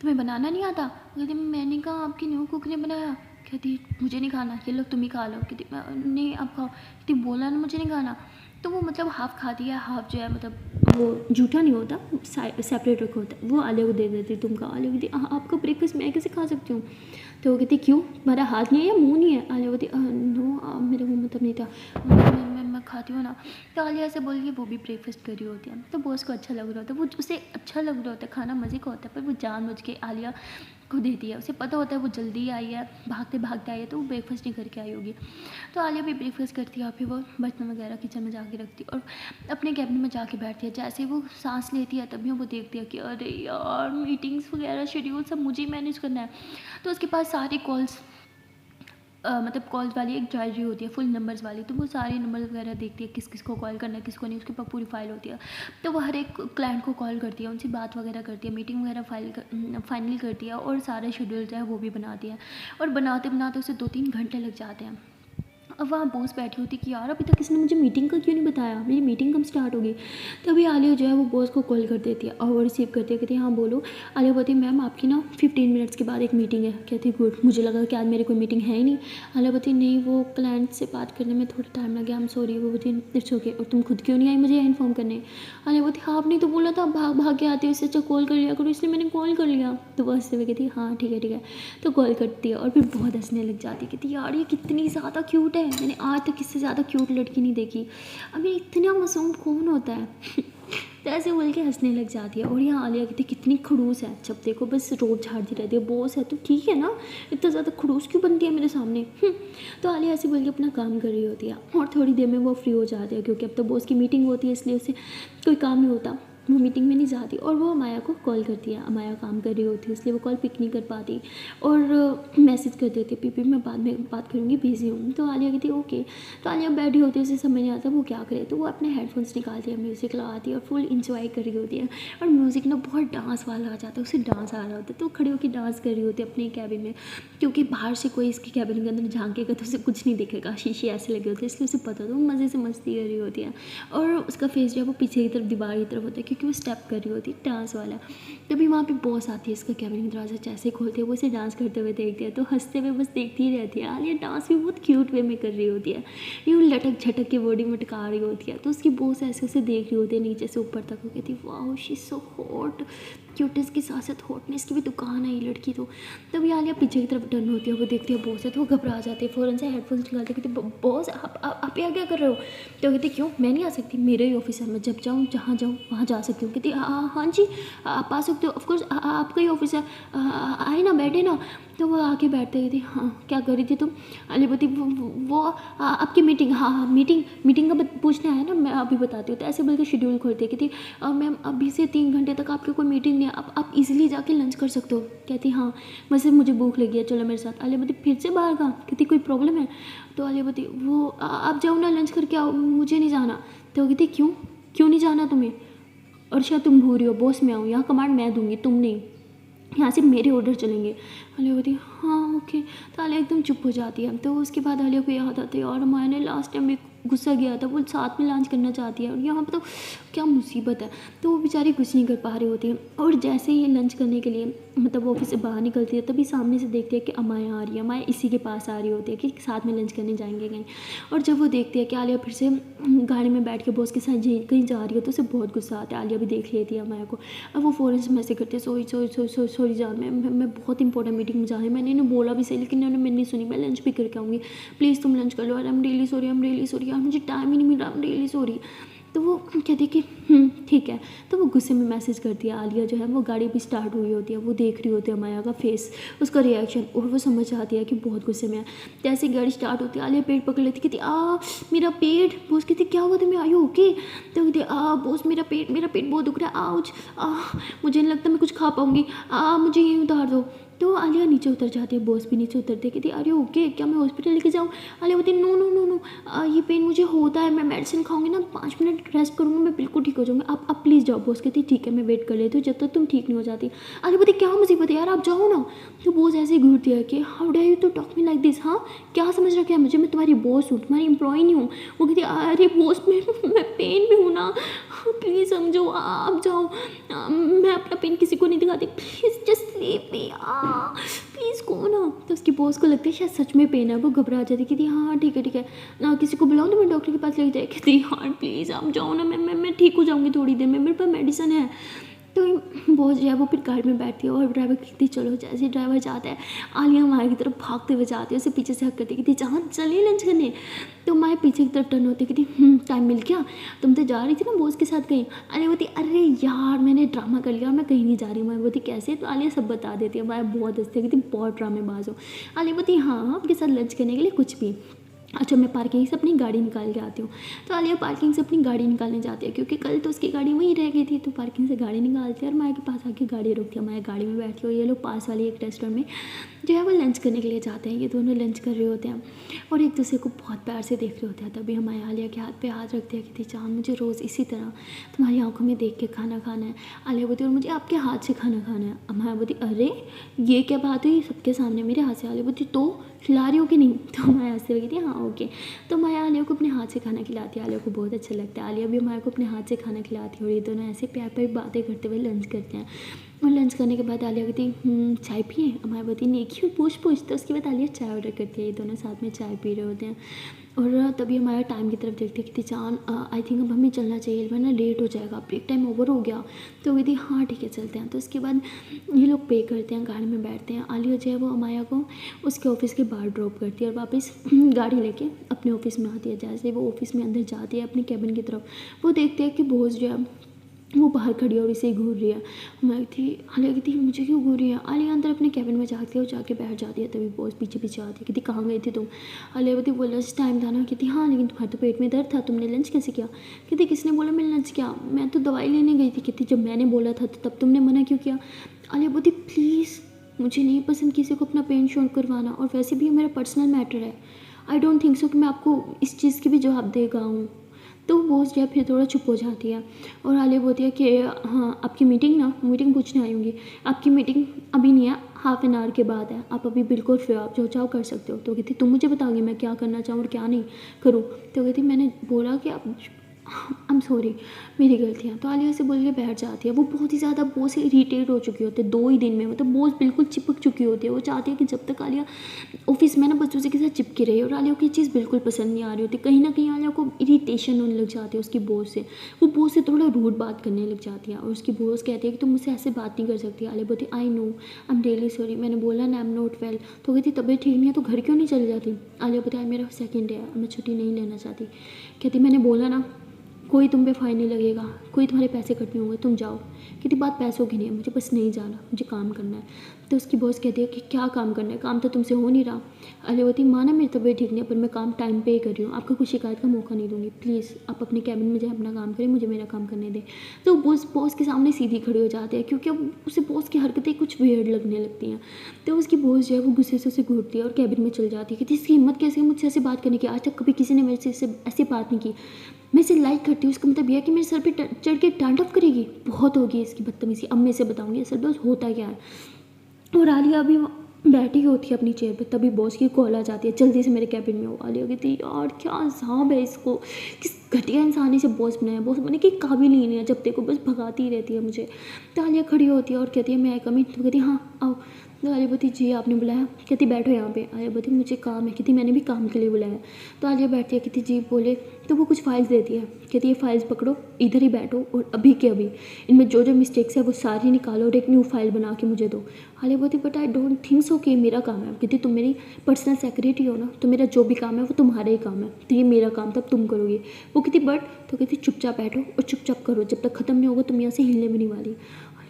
तुम्हें बनाना नहीं आता। कहती मैंने कहा आपकी न्यू कुक ने बनाया। कहती मुझे नहीं खाना, ये लोग तुम ही खा लो। कहती नहीं आप खाओ। कहती बोला ना मुझे नहीं खाना। तो वो मतलब हाफ़ खाती है, हाफ़ जो है मतलब वो झूठा नहीं होता, सेपरेट रखा होता है, वो आलिया को दे देती तुम खा। आलिया कहती आपका ब्रेकफास्ट मैं कैसे खा सकती हूँ। तो वो कहती क्यों, तुम्हारा हाथ नहीं है या मुँह नहीं है। आलिया कहती नो मेरा वो मतलब नहीं था, मैं खाती हूँ ना। तो आलिया से बोल के वो भी ब्रेकफास्ट कर रही होती है। तो बॉस को अच्छा लग रहा होता है, वो उसे अच्छा लग रहा होता है, खाना मज़े का होता है, पर वो जानबूझ के आलिया को देती है। उसे पता होता है वो जल्दी आई है, भागते भागते आई है, तो वो ब्रेकफास्ट नहीं करके आई होगी। तो आलिया भी ब्रेकफास्ट करती है और फिर वो बर्तन वगैरह किचन में जाके रखती है और अपने कैबिन में जाके बैठती है। जैसे वो सांस लेती है तभी वो देखती है कि अरे यार मीटिंग्स वगैरह शेड्यूल सब मुझे ही मैनेज करना है। तो उसके पास सारी कॉल्स मतलब कॉल्स वाली एक डायरी होती है फुल नंबर्स वाली। तो वो सारे नंबर वगैरह देखती है, किस किस को कॉल करना है किसको नहीं, उसके पास पूरी फाइल होती है। तो वो हर एक क्लाइंट को कॉल करती है, उनसे बात वगैरह करती है, मीटिंग वगैरह फाइनल करती है और सारा शेड्यूल जो है वो भी बनाती है। और बनाते बनाते उसे 2-3 घंटे लग जाते हैं। अब वहाँ बॉस बैठी होती कि यार अभी तक किसी ने मुझे मीटिंग का क्यों नहीं बताया, मेरी मीटिंग कब स्टार्ट होगी। तभी आलिया जो है वो बॉस को कॉल कर देती है और वो रिसीव करती है। कहती है हाँ बोलो। आलिया बोलती है मैम आपकी ना 15 मिनट्स के बाद एक मीटिंग है। कहती गुड, मुझे लगा कि आज मेरी कोई मीटिंग है ही नहीं। आलिया बोलती नहीं वो क्लाइंट से बात करने में थोड़ा टाइम लग गया, आई एम सॉरी। वो बोलती इट्स ओके, और तुम खुद क्यों नहीं आई मुझे इन्फॉर्म करने। आलिया बोलती हाँ आपने तो बोला था भाग भाग के आती हो, इससे अच्छा कॉल कर लिया करो, इसलिए मैंने कॉल कर लिया। तो वो हंसते हुए कहती हाँ ठीक है। तो कॉल करती है और फिर बहुत हंसने लग जाती है। कहती यार ये कितनी ज़्यादा क्यूट है, मैंने आज तक इससे ज़्यादा क्यूट लड़की नहीं देखी। अभी इतना मासूम कौन होता है। तो ऐसे बोल के हंसने लग जाती है। और यहाँ आलिया कहती कितनी खड़ूस है, जब देखो बस रोब झाड़ती रहती है, बॉस है तो ठीक है ना, इतना ज़्यादा खड़ूस क्यों बनती है मेरे सामने। तो आलिया ऐसे बोल के अपना काम कर रही होती है और थोड़ी देर में वो फ्री हो जाती है, क्योंकि अब तो बॉस की मीटिंग होती है इसलिए उसे कोई काम नहीं होता, वो मीटिंग में नहीं जाती। और वो अमाया को कॉल करती है, अमाया काम कर रही होती है इसलिए वो कॉल पिक नहीं कर पाती और मैसेज कर देती है, पीपी मैं बाद में बात करूँगी, बिजी हूँ। तो आलिया कहती है ओके। तो आलिया बैठी होती है, उसे समझ नहीं आता वो क्या करे, तो वो अपने हेडफोन्स निकालती है, म्यूज़िक लगाती है और फुल इंजॉय कर रही होती है। और म्यूज़िक ना बहुत डांस वाला आ जाता है, उसे डांस आ रहा होता है, तो खड़ी होकर डांस कर रही होती है अपने कैबिन में, क्योंकि बाहर से कोई इसके कैबिन के अंदर झांकेगा तो उसे कुछ नहीं दिखेगा, शीशे ऐसे लगे होते हैं इसलिए उसे पता था, वो मज़े से मस्ती कर रही होती है। और उसका फेस जो है वो पीछे की तरफ, दीवार की तरफ होता है, क्योंकि वो स्टेप कर रही होती है डांस वाला। तभी वहाँ पे बॉस आती है, इसका कैबिन का दरवाज़ा जैसे ही खोलते हैं वो इसे डांस करते हुए देखती है, तो हंसते हुए बस देखती ही रहती है। आलिया डांस भी बहुत क्यूट वे में कर रही होती है, यूँ लटक झटक के बॉडी मटका रही होती है। तो उसकी बॉस ऐसे उसे देख रही होती है नीचे से ऊपर तक, वो कहती है वाह she is so hot, cuteness के साथ साथ हॉटनेस की भी दुकान है ये लड़की तो। तभी आलिया पीछे की तरफ टर्न होती है, वो देखती है बॉस है, तो वो घबरा जाती है, फ़ौरन से हेडफोन्स निकालती है, कहती बॉस आप यहाँ क्या कर रहे हो। तो कहती क्यों, मैं नहीं आ सकती, मेरा ही ऑफिस है, मैं जब चाहूँ जहाँ जाऊँ वहाँ जा सकती हूँ। कहती हाँ जी आप आ सकते हो, ऑफकोर्स आपका ही ऑफिस है, आए ना बैठे ना। तो वो आके बैठते कहती हाँ क्या कर रही थी तुम। अली बोती वो आपकी मीटिंग, हाँ मीटिंग का पूछने आया ना, मैं अभी बताती हूँ। तो ऐसे बोल के शेड्यूल खोलती है, कहती मैम अभी से 3 घंटे तक आपकी कोई मीटिंग नहीं है, आप इजीली जाके लंच कर सकते हो। कहती हाँ वैसे मुझे भूख लगी है, चलो मेरे साथ। अली बोती फिर से बाहर का, कहती कोई प्रॉब्लम है। तो अली बोती वो आप जाओ ना लंच करके आओ, मुझे नहीं जाना। तो कहती क्यों नहीं जाना तुम्हें, और शायद तुम भूल रही हो, बॉस मैं हूँ, यहाँ कमांड मैं दूंगी तुम नहीं, यहाँ से मेरे ऑर्डर चलेंगे। आलिया बोलती हाँ ओके। तो आलिया एकदम चुप हो जाती है। तो उसके बाद आलिया को याद आता है और मैंने लास्ट टाइम भी गुस्सा गया था, वो साथ में लंच करना चाहती है और यहाँ पर तो क्या मुसीबत है। तो वो बेचारी कुछ नहीं कर पा रही होती है। और जैसे ही लंच करने के लिए मतलब वो ऑफिस से बाहर निकलती है, तभी सामने से देखती है कि अमाया आ रही है। अमाया इसी के पास आ रही होती है कि साथ में लंच करने जाएंगे कहीं। और जब वो देखती है कि आलिया फिर से गाड़ी में बैठ के बॉस के साथ कहीं जा रही है, तो उसे बहुत गुस्सा आता है। आलिया भी देख लेती है अमाया को। अब वो फ़ौरन से मैसेज करती है सॉरी जान, मैं बहुत इंपॉर्टेंट मीटिंग में जा रही हूँ। मैंने इन्हें बोला भी सही, लेकिन इन्होंने नहीं सुनी, मैं लंच भी करके आऊँगी, प्लीज़ तुम लंच कर लो। और आई एम रियली सॉरी यार, मुझे टाइम ही नहीं मिला, आई एम रियली सॉरी। तो वो कहती कि ठीक है। तो वो गुस्से में मैसेज करती है। आलिया जो है वो गाड़ी भी स्टार्ट हुई होती है, वो देख रही होती है अमाया का फेस, उसका रिएक्शन, और वो समझ आती है कि बहुत गुस्से में है। जैसे गाड़ी स्टार्ट होती है आलिया पेट पकड़ लेती, कहती मेरा पेट। बॉस कहती क्या हुआ तुम्हें, आयु ओके। तो कहती बॉस मेरा पेट बहुत दुख रहा है, आउच, मुझे नहीं लगता मैं कुछ खा पाऊँगी, मुझे यहीं उतार दो। तो आलिया नीचे उतर जाती है, बॉस भी नीचे उतरते हैं, कहती अरे ओके क्या मैं हॉस्पिटल लेके जाऊँ। आलिया बोलती नो, ये पेन मुझे होता है, मैं मेडिसिन खाऊंगी ना, 5 मिनट रेस्ट करूँगी, मैं बिल्कुल ठीक हो जाऊँगी, आप प्लीज़ जाओ। बॉस कहती ठीक है मैं वेट कर लेती हूँ जब तक तुम ठीक नहीं हो जाती। आलिया बोलती क्या मुसीबत है यार, आप जाओ ना। तो बॉस ऐसे ही घूरती है कि how dare you to talk me like this, हाँ क्या समझ रखा है मुझे, मैं तुम्हारी बॉस हूँ, तुम्हारी एम्प्लॉय नहीं हूँ। वो कहती अरे बॉस मैं पेन में हूँ ना, प्लीज़ समझो, आप जाओ, मैं अपना पेन किसी को नहीं दिखाती, please just leave me, please कौन ना। तो उसकी बॉस को लगता है शायद सच में पेन है, वो घबरा जाती, कहती हाँ ठीक है ना, किसी को बुलाऊँ तो मैं डॉक्टर के पास लेके जाए। कहती हाँ प्लीज़ आप जाओ ना, मैं ठीक हो जाऊँगी थोड़ी देर में, मेरे पास मेडिसिन है। तो बॉस जो है वो फिर गाड़ी में बैठती है और ड्राइवर कहती चलो। जैसे ड्राइवर जाता है आलिया माया की तरफ भागते हुए जाती है, उसे पीछे से हक करती, कहती जहाँ चलिए लंच करने। तो माया पीछे की तरफ टर्न होती, कहती टाइम मिल गया, तुम तो जा रही थी ना बॉस के साथ कहीं। आलिया बोलती अरे यार मैंने ड्रामा कर लिया और मैं कहीं नहीं जा रही। माया बोलती कैसे। तो आलिया सब बता देती है। माया बहुत हंसती है, कहती बहुत ड्रामेबाज हो। आलिया बोलती हाँ आपके साथ लंच करने के लिए कुछ भी। अच्छा मैं पार्किंग से अपनी गाड़ी निकाल के आती हूँ। तो आलिया पार्किंग से अपनी गाड़ी निकालने जाती है, क्योंकि कल तो उसकी गाड़ी वहीं रह गई थी। तो पार्किंग से गाड़ी निकालती है और माया के पास आके गाड़ी रोकती है। माया गाड़ी में बैठती है और ये लोग पास वाली एक रेस्टोरेंट में जो है वो लंच करने के लिए जाते हैं। ये दोनों लंच कर रहे होते हैं और एक दूसरे को बहुत प्यार से देख रहे होते हैं। तभी हमारे आलिया के हाथ पे हाथ रखती है, कहती जान मुझे रोज़ इसी तरह तुम्हारी आंखों में देख के खाना खाना है। आलिया बोलती और मुझे आपके हाथ से खाना खाना है। अमाया बोलती अरे ये क्या बात हुई सबके सामने मेरे हाथ से। आलिया बोलती तो खिला रही हो कि नहीं। तो माया हंसते हुए कहती है हाँ ओके। तो माया आलिया को अपने हाथ से खाना खिलाती है। आलिया को बहुत अच्छा लगता है। आलिया भी माया को अपने हाथ से खाना खिलाती है और ये दोनों ऐसे प्यार प्यार बातें करते हुए लंच करते हैं। और लंच करने के बाद आलिया कहती चाय पिए। अमाया बोलती नहीं क्यों पूछ। तो उसके बाद आलिया चाय ऑर्डर करती है। ये दोनों साथ में चाय पी रहे होते हैं और तभी हमारा टाइम की तरफ देखते कहती जान आई थिंक अब हमें चलना चाहिए वरना लेट हो जाएगा, ब्रेक टाइम ओवर हो गया। तो कहती हाँ ठीक है चलते हैं। तो उसके बाद ये लोग पे करते हैं, गाड़ी में बैठते हैं। आलिया जो है वो अमाया को उसके ऑफिस के बाहर ड्रॉप करती है और वापस गाड़ी लेके अपने ऑफिस में आती है। जैसे वो ऑफिस में अंदर जाती है अपने कैबिन की तरफ, वो देखते हैं कि बॉस जो है वो बाहर खड़ी है और इसे घूर रही है। मैं कहती आलिया कहती मुझे क्यों घूर रही है। आलिया अंदर अपने कैबिन में जाती है और जाके बैठ जाती है। तभी बॉस पीछे पीछे आती है, कहती कहाँ गई थी तुम। आलिया कहती वो लंच टाइम था ना। कहती हाँ लेकिन तुम्हारे तो पेट में दर्द था, तुमने लंच कैसे किया। कहती किसने बोला मैंने लंच किया, मैं तो दवाई लेने गई थी। कहती जब मैंने बोला था तो तब तुमने मना क्यों किया। आलिया बोलती प्लीज़ मुझे नहीं पसंद किसी को अपना पेन शो करवाना, और वैसे भी ये मेरा पर्सनल मैटर है। आई डोंट थिंक सो कि मैं आपको इस चीज़ की भी जवाब देगा हूँ। तो बॉस जो है फिर थोड़ा चुप हो जाती है और आलिया बोलती है कि हाँ आपकी मीटिंग ना, मीटिंग पूछने आई होंगी, आपकी मीटिंग अभी नहीं है, हाफ एन आवर के बाद है, आप अभी बिल्कुल फ्री हो, आप जो चाहो कर सकते हो। तो कहती तुम मुझे बताओगी मैं क्या करना चाहूँ और क्या नहीं करूँ। तो कहती मैंने बोला कि आप आई एम सॉरी मेरी गलतियाँ। तो आलिया से बोल के बैठ जाती है। वो बहुत ही ज़्यादा बॉस से इरीटेट हो चुकी होती है 2 ही दिन में, मतलब बॉस बिल्कुल चिपक चुकी होती है। वो चाहती है कि जब तक आलिया ऑफिस में ना बच्चों से के साथ चिपकी रही, और आलिया को ये चीज़ बिल्कुल पसंद नहीं आ रही होती। कहीं ना कहीं आलिया को इरीटेशन होने लग जाती है उसकी बॉस से। वो बॉस से थोड़ा रूड बात करने लग जाती है और उसकी बॉस कहती है कि तुम मुझसे ऐसे बात नहीं कर सकती। आलिया बोलती I know I am really sorry, मैंने बोला ना आई एम नॉट वेल। तो कहती तबीयत ठीक नहीं है तो घर क्यों नहीं चली जाती। आलिया बोलती मेरा सेकंड डे है, मैं छुट्टी नहीं लेना चाहती। कहती मैंने बोला ना कोई तुम पे फाइन नहीं लगेगा, कोई तुम्हारे पैसे कट नहीं होंगे, तुम जाओ। कहती बात पैसों की नहीं है, मुझे बस नहीं जाना, मुझे काम करना है। तो उसकी बॉस कहती है कि क्या काम करना है, काम तो तुमसे हो नहीं रहा। आलिया बोलती माना मेरी तबीयत ठीक नहीं है पर मैं काम टाइम पे ही कर रही हूँ, आपको कोई शिकायत का मौका नहीं दूंगी, प्लीज़ आप अपने कैबिन में जाए अपना काम करें, मुझे मेरा काम करने दें। तो बॉस के सामने सीधी खड़ी हो जाती है क्योंकि अब उसे बॉस की हरकतें कुछ वियर्ड लगने लगती हैं। तो उसकी बॉस जो है वो गुस्से से उसे घूरती है और कैबिन में चल जाती है कि इसकी हिम्मत कैसे मुझसे ऐसे बात करने की, आज तक कभी किसी ने मेरे से ऐसी बात नहीं की, मैं इसे लाइक करती हूँ, इसका मतलब यह है कि मेरे सर पे चढ़ के टांडव करेगी, बहुत होगी इसकी बदतमीजी, अब मैं इसे बताऊँगी असल बस होता क्या है। और आलिया अभी बैठी होती है अपनी चेयर पे, तभी बॉस की कॉल आ जाती है जल्दी से मेरे कैबिन में हो। आलिया कहती यार क्या हिसाब है इसको, किस घटिया इंसान से बॉस बनाया, बॉस बने कि काबिल ही नहीं है, जब देखो बस भगाती ही रहती है मुझे। तो आलिया खड़ी होती है और कहती है मैं कमी, तो कहती हाँ आओ। तो आलिया बोलती जी आपने बुलाया। कहती बैठो यहाँ पे। आलिया बोलती मुझे काम है। कहती मैंने भी काम के लिए बुलाया। तो आलिया बैठती है, कहती जी बोले। तो वो कुछ फाइल्स देती है, कहती ये फाइल्स पकड़ो, इधर ही बैठो और अभी के अभी इनमें जो जो मिस्टेक्स है वो सारी निकालो और एक न्यू फाइल बना के मुझे दो। आलिया बोलती but I don't think so कि मेरा काम है। कहती तुम मेरी पर्सनल सेक्रेटरी हो ना, तो मेरा जो भी काम है वो तुम्हारा ही काम है, तो ये मेरा काम तब तुम करोगे। वो कहती बट, तो कहती चुपचाप बैठो और चुपचाप करो, जब तक ख़त्म नहीं होगा तुम यहाँ से हिलने भी नहीं वाली।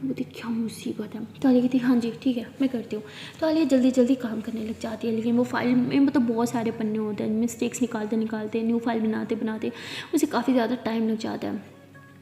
बोलती क्या मुसीबत है। तो आलिया कहती हाँ जी ठीक है मैं करती हूँ। तो आलिया जल्दी जल्दी काम करने लग जाती है, लेकिन वो फाइल में मतलब बहुत सारे पन्ने होते हैं, मिस्टेक्स निकालते निकालते न्यू फाइल बनाते बनाते उसे काफ़ी ज़्यादा टाइम लग जाता है।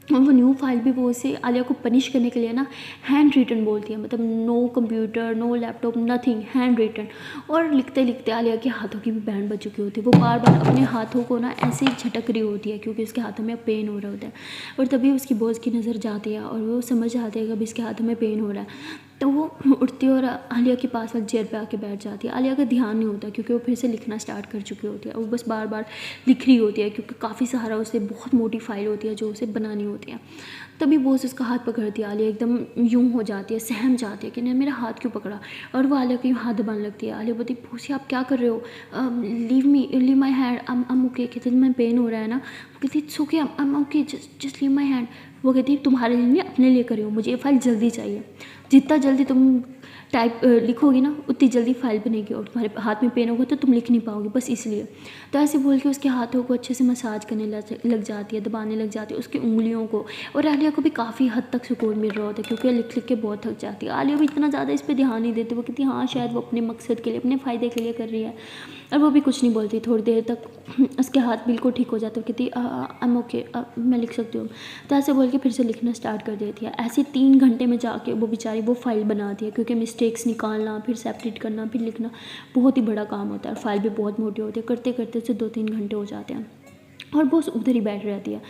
और वो न्यू फाइल भी वो उसे आलिया को पनिश करने के लिए ना हैंड रिटन बोलती है, मतलब no computer no laptop nothing, handwritten. और लिखते लिखते आलिया के हाथों की भी बैंड बज चुकी होती है, वो बार बार अपने हाथों को ना ऐसे ही झटक रही होती है क्योंकि उसके हाथों में पेन हो रहा होता है। और तभी उसकी बॉस की नज़र जाती है और वो समझ जाती है कि अभी इसके हाथों में पेन हो रहा है। तो वो उठती है और आलिया के पास वाली चेयर पे आके बैठ जाती है। आलिया का ध्यान नहीं होता क्योंकि वो फिर से लिखना स्टार्ट कर चुकी होती है, वो बस बार बार लिख रही होती है क्योंकि काफ़ी सहारा उसे बहुत मोटी फाइल होती है जो उसे बनानी होती है। तभी बॉस उसका हाथ पकड़ती है, आलिया एकदम यूं हो जाती है, सहम जाती है कि नहीं मेरा हाथ क्यों पकड़ा, और वो आलिया का यूँ हाथ दबाने लगती है। आलिया बोलती बॉस आप क्या कर रहे हो, leave my hand, I okay. कहती मैं पेन हो रहा है ना। कहती it's okay I am okay just leave my hand. वो कहती तुम्हारे लिए नहीं अपने लिए कर रही हूँ, मुझे ये फाइल जल्दी चाहिए, जितना जल्दी तुम टाइप लिखोगी ना उतनी जल्दी फाइल बनेगी, और तुम्हारे हाथ में पेन होगा तो तुम लिख नहीं पाओगे, बस इसलिए। तो ऐसे बोल के उसके हाथों को अच्छे से मसाज करने लग जाती है, दबाने लग जाती है उसकी उंगलियों को। और आलिया को भी काफ़ी हद तक सुकून मिल रहा होता है क्योंकि लिख लिख के बहुत थक जाती है। आलिया भी इतना ज़्यादा इस पर ध्यान नहीं देती, वो कहती हाँ शायद वो अपने मकसद के लिए अपने फ़ायदे के लिए कर रही है, और वो भी कुछ नहीं बोलती। थोड़ी देर तक उसके हाथ बिल्कुल ठीक हो जाते, कहती आई एम ओके मैं लिख सकती हूँ। तो ऐसे बोल के फिर से लिखना स्टार्ट कर देती है। ऐसे 3 घंटे में जाके वो बेचारी वो फाइल बनाती है क्योंकि मिस्टेक्स निकालना फिर सेपरेट करना फिर लिखना बहुत ही बड़ा काम होता है, फाइल भी बहुत मोटी होती है, करते करते उसे 2-3 घंटे हो जाते हैं। और बॉस उधर ही बैठ रहती है।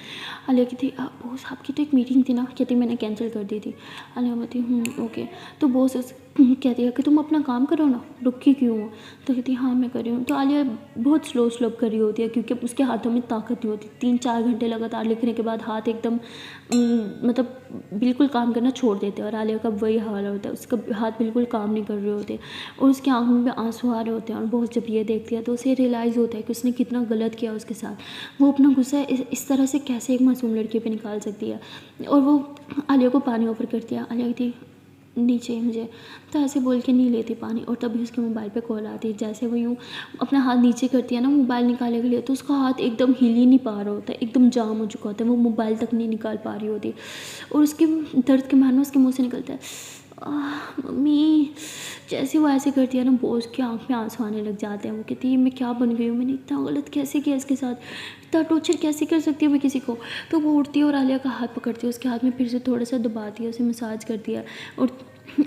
आलिया कहती बॉस आपकी तो एक मीटिंग थी ना। कहती मैंने कैंसिल कर दी थी। आलिया बोलती ओके। तो बॉस कहती है कि तुम अपना काम करो ना, रुकी क्यों हो। तो कहती हाँ मैं कर रही हूँ। तो आलिया बहुत स्लो कर रही होती है क्योंकि उसके हाथों में ताकत नहीं होती। 3-4 घंटे लगातार लिखने के बाद हाथ एकदम मतलब बिल्कुल काम करना छोड़ देते हैं, और आलिया का वही हाल होता है, उसका हाथ बिल्कुल काम नहीं कर रहे होते और उसकी आंखों में आंसू आ रहे होते हैं। और बहुत जब ये देखती है तो उसे रियलाइज़ होता है कि उसने कितना गलत किया उसके साथ। वो अपना गुस्सा इस तरह से कैसे एक मासूम लड़की पे निकाल सकती है। और वो आलिया को पानी ऑफर करती है। आलिया कहती नीचे मुझे। तो ऐसे बोल के नहीं लेती पानी, और तभी उसके मोबाइल पे कॉल आती है। जैसे वो यूँ अपना हाथ नीचे करती है ना मोबाइल निकालने के लिए, तो उसका हाथ एकदम हिल ही नहीं पा रहा होता है, एकदम जाम हो चुका होता है, वो मोबाइल तक नहीं निकाल पा रही होती। और उसके दर्द के मारना उसके मुँह से निकलता है, मम्मी। जैसे वो ऐसे करती है ना, बॉस की आँख में आंसू आने लग जाते हैं। वो कहती है मैं क्या बन गई हूँ, मैंने इतना गलत कैसे किया इसके साथ, इतना टॉर्चर कैसे कर सकती हूँ मैं किसी को। तो वो उठती है और आलिया का हाथ पकड़ती है, उसके हाथ में फिर से थोड़ा सा दबाती है, उसे मसाज करती है, और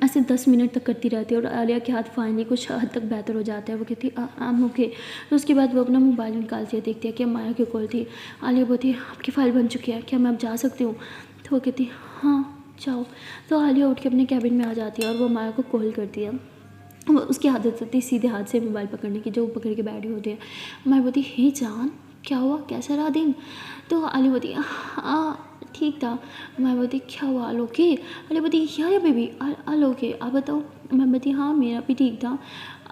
ऐसे 10 मिनट तक करती रहती है। और आलिया के हाथ फाइनली कुछ हद तक बेहतर हो जाता है। वो कहती है आम ओके। तो उसके बाद वो अपना मोबाइल निकालती है, देखती है कि माया की कॉल थी। आलिया बोलती है आपकी फ़ाइल बन चुकी है, क्या मैं अब जा सकती हूँ। तो वो कहती है हाँ जाओ। तो आलिया उठ के अपने कैबिन में आ जाती है और वो माया को कॉल करती है। वो उसकी आदत होती है सीधे हाथ से मोबाइल पकड़ने की, जो वो पकड़ के बैठी होती है। माया बोलती हे जान क्या हुआ, कैसा रहा दिन। तो आलिया बोलती हाँ ठीक था। मैं बोलती क्या हुआ, आल ओके। अरे बोलती क्या बेबी, आल ओके, आप बताओ। मैं बोलती हाँ मेरा भी ठीक था,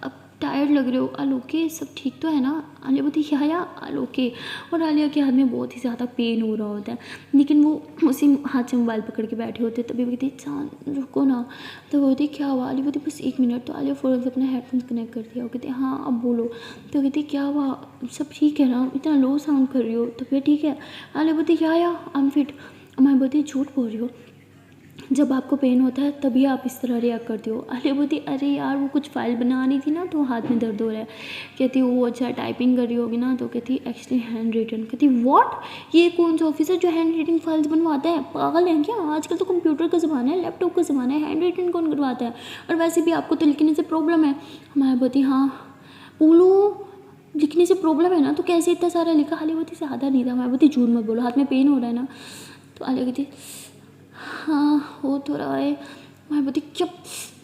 अब टायर्ड लग रहे हो, आल ओके, सब ठीक तो है ना। आलिया बोलती या आल ओके। और आलिया के हाथ में बहुत ही ज़्यादा पेन हो रहा होता है, लेकिन वो उसी हाथ से मोबाइल पकड़ के बैठे होते। तभी वो कहती जान रुको ना। तो वो बोलती क्या हुआ, आलिया बोलती बस 1 मिनट। तो आलिया फ़ौरन से अपना हेडफोन्स कनेक्ट कर दिया। वो कहती हाँ अब बोलो। तो कहती क्या हुआ, सब ठीक है ना, इतना लो साउंड कर रही हो, तो फिर ठीक है। आलिया बोलती या आई एम फिट। मैं बोलती झूठ बोल रही हो, जब आपको पेन होता है तभी आप इस तरह रिएक्ट करते हो। आलिया बोलती अरे यार वो कुछ फाइल बनानी थी ना, तो हाथ में दर्द हो रहा है। कहती वो अच्छा टाइपिंग कर रही होगी ना। तो कहती एक्चुअली हैंड रिटन। कहती व्हाट, ये कौन सा ऑफिसर जो हैंड रिटन फाइल्स बनवाता है, पागल है क्या, आजकल तो कंप्यूटर का ज़माना है, लैपटॉप का ज़माना है, हैंड रिटन कौन करवाता है, और वैसे भी आपको तो लिखने से प्रॉब्लम है। मैं बोलती हाँ बोलो, लिखने से प्रॉब्लम है ना, तो कैसे इतना सारा लिखा। आलिया बोलती ज़्यादा नहीं था। मैं बोलती झूठ मत बोलो, हाथ में पेन हो रहा है ना। तो आलिया कहती हाँ हो तो रहा है। मैं बोलती चुप,